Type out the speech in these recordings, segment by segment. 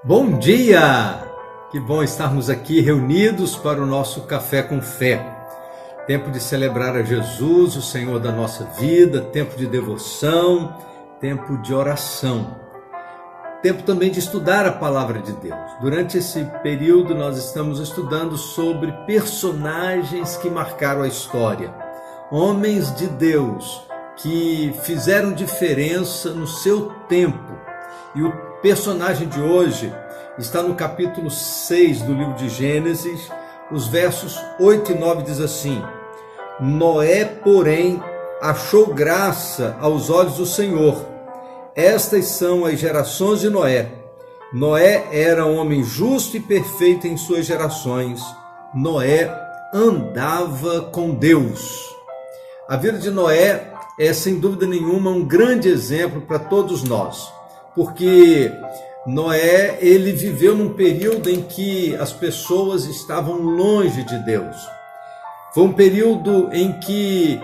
Bom dia! Que bom estarmos aqui reunidos para o nosso Café com Fé. Tempo de celebrar a Jesus, o Senhor da nossa vida, tempo de devoção, tempo de oração. Tempo também de estudar a Palavra de Deus. Durante esse período nós estamos estudando sobre personagens que marcaram a história. Homens de Deus que fizeram diferença no seu tempo. E o personagem de hoje está no capítulo 6 do livro de Gênesis, os versos 8 e 9 diz assim: Noé, porém, achou graça aos olhos do Senhor. Estas são as gerações de Noé. Noé era um homem justo e perfeito em suas gerações. Noé andava com Deus. A vida de Noé é, sem dúvida nenhuma, um grande exemplo para todos nós, porque Noé, ele viveu num período em que as pessoas estavam longe de Deus. Foi um período em que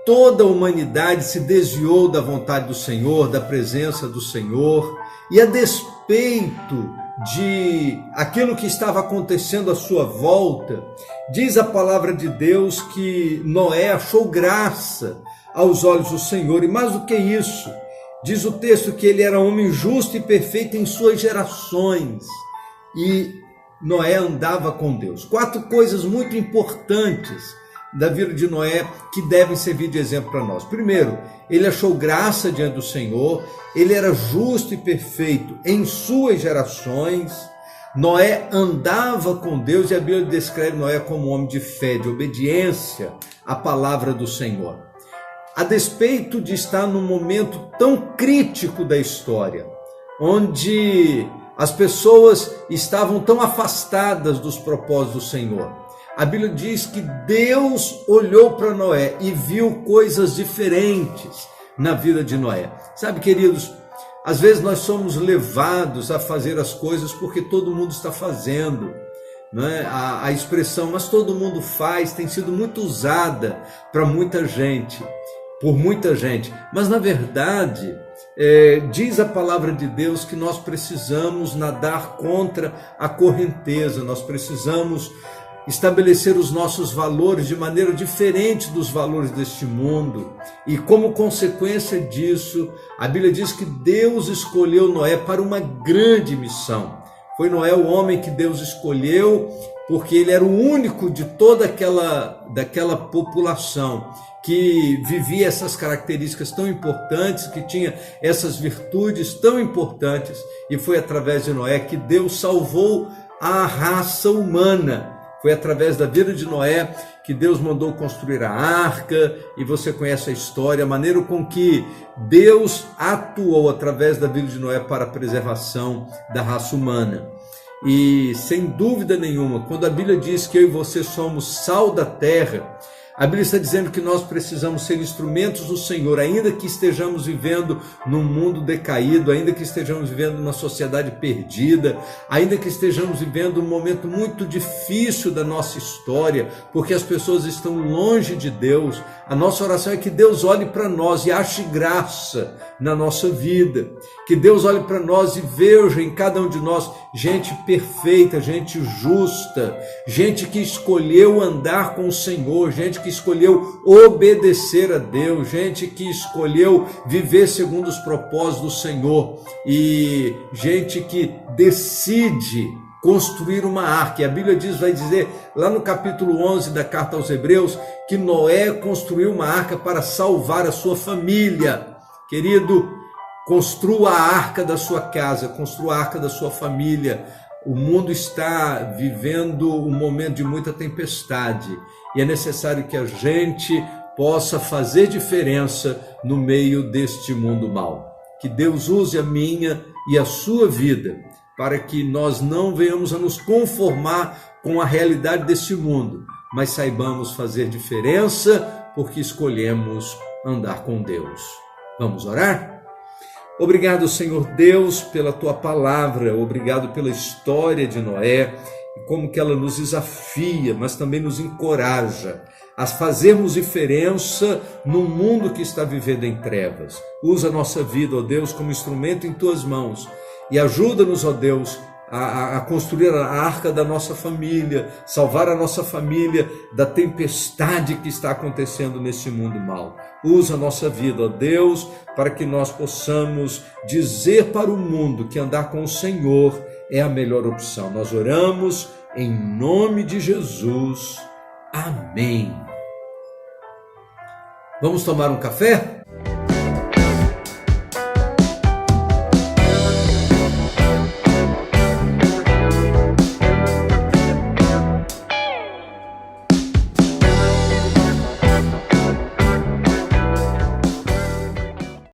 toda a humanidade se desviou da vontade do Senhor, da presença do Senhor, e a despeito de aquilo que estava acontecendo à sua volta, diz a palavra de Deus que Noé achou graça aos olhos do Senhor, e mais do que isso, diz o texto que ele era homem justo e perfeito em suas gerações, e Noé andava com Deus. 4 coisas muito importantes da vida de Noé que devem servir de exemplo para nós. Primeiro, ele achou graça diante do Senhor, ele era justo e perfeito em suas gerações. Noé andava com Deus, e a Bíblia descreve Noé como um homem de fé, de obediência à palavra do Senhor. A despeito de estar num momento tão crítico da história, onde as pessoas estavam tão afastadas dos propósitos do Senhor, a Bíblia diz que Deus olhou para Noé e viu coisas diferentes na vida de Noé. Sabe, queridos, às vezes nós somos levados a fazer as coisas porque todo mundo está fazendo. Né? A expressão, mas todo mundo faz, tem sido muito usada para muita gente. Por muita gente, mas na verdade diz a palavra de Deus que nós precisamos nadar contra a correnteza, nós precisamos estabelecer os nossos valores de maneira diferente dos valores deste mundo, e como consequência disso, a Bíblia diz que Deus escolheu Noé para uma grande missão. Foi Noé o homem que Deus escolheu, porque ele era o único de toda daquela população que vivia essas características tão importantes, que tinha essas virtudes tão importantes, e foi através de Noé que Deus salvou a raça humana. Foi através da vida de Noé que Deus mandou construir a arca, e você conhece a história, a maneira com que Deus atuou através da vida de Noé para a preservação da raça humana. E sem dúvida nenhuma, quando a Bíblia diz que eu e você somos sal da terra, a Bíblia está dizendo que nós precisamos ser instrumentos do Senhor, ainda que estejamos vivendo num mundo decaído, ainda que estejamos vivendo numa sociedade perdida, ainda que estejamos vivendo um momento muito difícil da nossa história, porque as pessoas estão longe de Deus. A nossa oração é que Deus olhe para nós e ache graça na nossa vida, que Deus olhe para nós e veja em cada um de nós gente perfeita, gente justa, gente que escolheu andar com o Senhor, gente que escolheu obedecer a Deus, gente que escolheu viver segundo os propósitos do Senhor, e gente que decide construir uma arca. E a Bíblia vai dizer lá no capítulo 11 da carta aos Hebreus que Noé construiu uma arca para salvar a sua família. Querido, construa a arca da sua casa, construa a arca da sua família. O mundo está vivendo um momento de muita tempestade, e é necessário que a gente possa fazer diferença no meio deste mundo mau. Que Deus use a minha e a sua vida para que nós não venhamos a nos conformar com a realidade deste mundo, mas saibamos fazer diferença porque escolhemos andar com Deus. Vamos orar? Obrigado, Senhor Deus, pela Tua palavra, obrigado pela história de Noé, e como que ela nos desafia, mas também nos encoraja a fazermos diferença no mundo que está vivendo em trevas. Usa a nossa vida, ó Deus, como instrumento em Tuas mãos, e ajuda-nos, ó Deus, a construir a arca da nossa família, salvar a nossa família da tempestade que está acontecendo nesse mundo mal. Usa a nossa vida, ó Deus, para que nós possamos dizer para o mundo que andar com o Senhor é a melhor opção. Nós oramos em nome de Jesus. Amém. Vamos tomar um café?